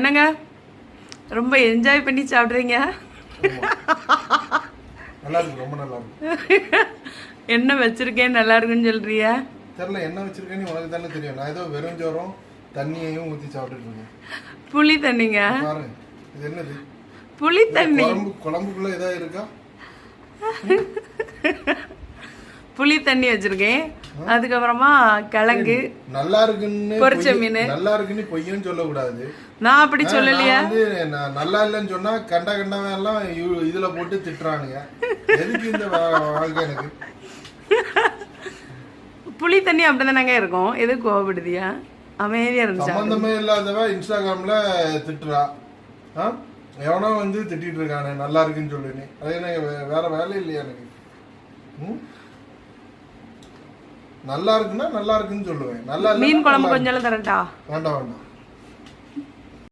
என்னங்க ரொம்ப என்ஜாய் பண்ணி சாப்பிட்றீங்க. நல்லா இருக்கு, ரொம்ப நல்லா இருக்கு. என்ன வச்சிருக்கேன் நல்லா இருக்குன்னு சொல்றிய? தெரியல என்ன வச்சிருக்கேன்னு உனக்கு தானே தெரியும். நான் ஏதோ வெறும் சோறும் தண்ணியையும் ஊற்றி சாப்பிட்டுட்டு இருக்கேன். புளி தண்ணிங்க. பாரு இது என்னது? புளி தண்ணி. குழம்புக்குள்ள ஏதாவது இருக்கா? புளி தண்ணி வச்சிருக்கேன். அதுக்கப்புறமா கிழங்கு நல்லா இருக்குன்னு பொரிச்ச மீன். நல்லா இருக்குன்னு பொய்யும் சொல்லக்கூடாது. நான் அப்படி சொல்லலையா? நல்லா இல்லைன்னு சொன்னா கண்டவன் எல்லாம் இதுல போட்டு திட்டுறானுங்க. எதுக்கு இந்த வாழ்க்கை எனக்கு? புளி தண்ணி அப்படிதானங்க இருக்கும். எது கோவப்படுதியா? அமைதியா இருந்துச்சு. சம்பந்தமே இல்லாதவ இன்ஸ்டாகிராம்ல திட்டுறா. எவனோ வந்து திட்டிட்டு இருக்கானே நல்லா இருக்குன்னு சொல்லுன்னு. அது எனக்கு வேற வேலை இல்லையா எனக்கு? நல்லா இருக்குன்னா நல்லா இருக்குன்னு சொல்லுவேன். நல்லா மீன் குழம்பு கொஞ்சம் தரட்டா? வேண்டாம் வேண்டாம்.